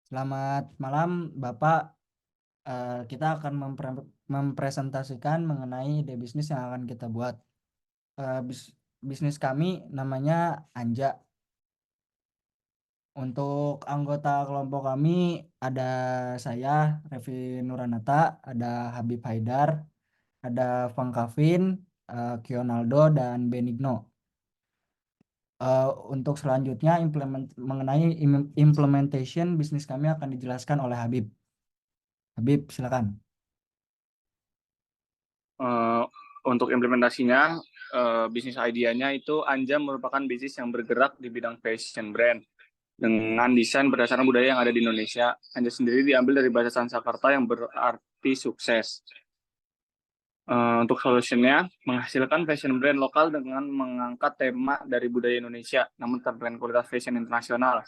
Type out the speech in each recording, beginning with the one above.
Selamat malam, Bapak. Kita akan mempresentasikan mengenai ide bisnis yang akan kita buat. Bisnis kami namanya Anja. Untuk anggota kelompok kami ada saya, Revi Nuranata, ada Habib Haidar, ada Fang Kavin, Kionaldo, dan Benigno. Untuk selanjutnya mengenai implementation bisnis kami akan dijelaskan oleh Habib. Habib, silakan. Eh, untuk implementasinya, bisnis idenya itu Anja merupakan bisnis yang bergerak di bidang fashion brand dengan desain berdasarkan budaya yang ada di Indonesia. Anja sendiri diambil dari bahasa Sanskerta yang berarti sukses. Untuk solusinya, menghasilkan fashion brand lokal dengan mengangkat tema dari budaya Indonesia, namun dengan kualitas fashion internasional,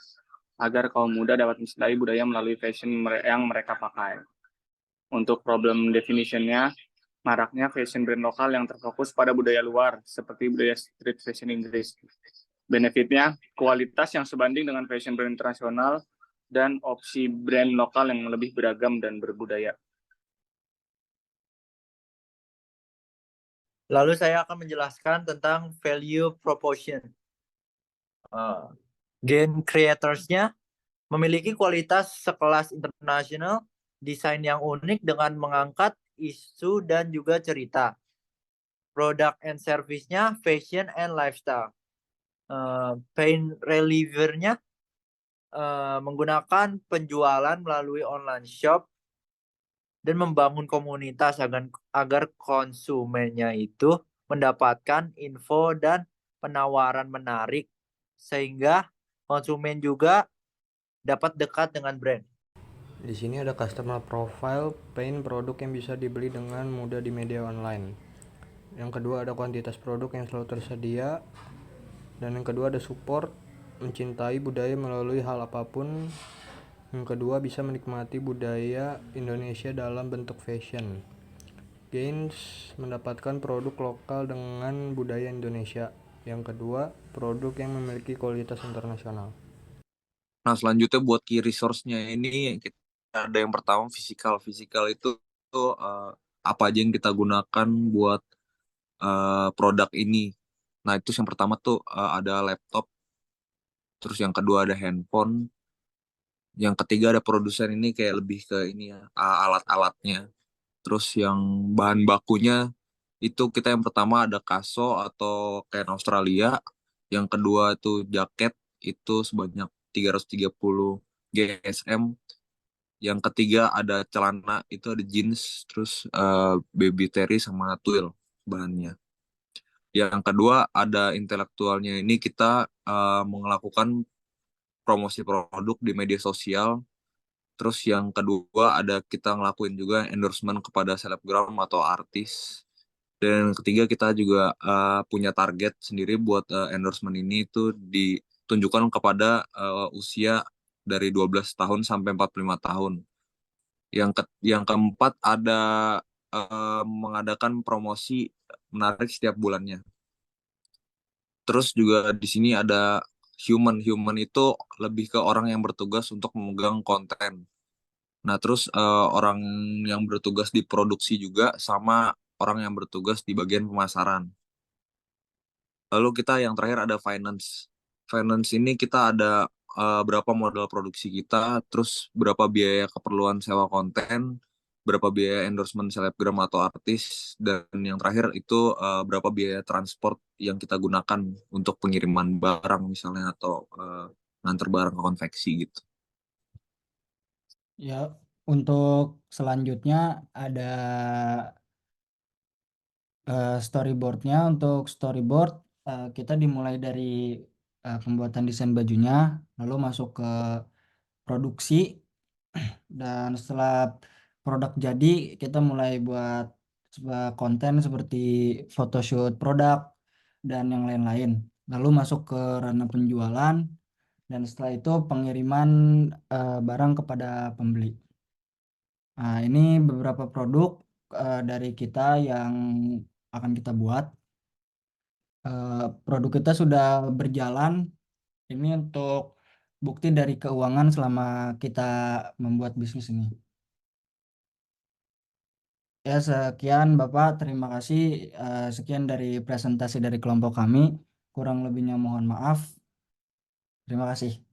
agar kaum muda dapat mencintai budaya melalui fashion yang mereka pakai. Untuk problem definition-nya, maraknya fashion brand lokal yang terfokus pada budaya luar, seperti budaya street fashion Inggris. Benefitnya, kualitas yang sebanding dengan fashion brand internasional, dan opsi brand lokal yang lebih beragam dan berbudaya. Lalu saya akan menjelaskan tentang value proposition. Game creators-nya memiliki kualitas sekelas internasional, desain yang unik dengan mengangkat isu dan juga cerita. Product and service-nya fashion and lifestyle. Pain reliever-nya menggunakan penjualan melalui online shop dan membangun komunitas agar konsumennya itu mendapatkan info dan penawaran menarik sehingga konsumen juga dapat dekat dengan brand. Di sini ada customer profile, paint produk yang bisa dibeli dengan mudah di media online. Yang kedua ada kuantitas produk yang selalu tersedia. Dan yang kedua ada support, mencintai budaya melalui hal apapun. Yang kedua bisa menikmati budaya Indonesia dalam bentuk fashion. Gains, mendapatkan produk lokal dengan budaya Indonesia. Yang kedua, produk yang memiliki kualitas internasional. Nah, selanjutnya buat key resource-nya ini kita ada yang pertama fisikal. Fisikal itu apa aja yang kita gunakan buat produk ini. Nah, itu yang pertama tuh ada laptop. Terus yang kedua ada handphone. Yang ketiga ada produsen, ini kayak lebih ke ini ya, alat-alatnya. Terus yang bahan bakunya itu kita yang pertama ada kaso atau kain Australia. Yang kedua itu jaket itu sebanyak 330 GSM. Yang ketiga ada celana itu ada jeans, terus baby terry sama twill bahannya. Yang kedua ada intelektualnya, ini kita melakukan promosi produk di media sosial. Terus yang kedua ada kita ngelakuin juga endorsement kepada selebgram atau artis. Dan yang ketiga kita juga punya target sendiri buat endorsement ini itu ditunjukkan kepada usia dari 12 tahun sampai 45 tahun. Yang keempat ada mengadakan promosi menarik setiap bulannya. Terus juga di sini ada human. Human itu lebih ke orang yang bertugas untuk memegang konten. Nah, terus orang yang bertugas di produksi juga sama orang yang bertugas di bagian pemasaran. Lalu kita yang terakhir ada finance. Finance ini kita ada berapa modal produksi kita, terus berapa biaya keperluan sewa konten, berapa biaya endorsement selebgram atau artis, dan yang terakhir itu berapa biaya transport yang kita gunakan untuk pengiriman barang misalnya atau nganter barang ke konveksi gitu. Ya, untuk selanjutnya ada storyboardnya. Untuk storyboard kita dimulai dari pembuatan desain bajunya, lalu masuk ke produksi, dan setelah produk jadi kita mulai buat sebuah konten seperti photoshoot produk dan yang lain-lain. Lalu masuk ke ranah penjualan, dan setelah itu pengiriman barang kepada pembeli. Nah, ini beberapa produk dari kita yang akan kita buat. Produk kita sudah berjalan. Ini untuk bukti dari keuangan selama kita membuat bisnis ini. Ya, sekian Bapak, terima kasih. Sekian dari presentasi dari kelompok kami. Kurang lebihnya mohon maaf. Terima kasih.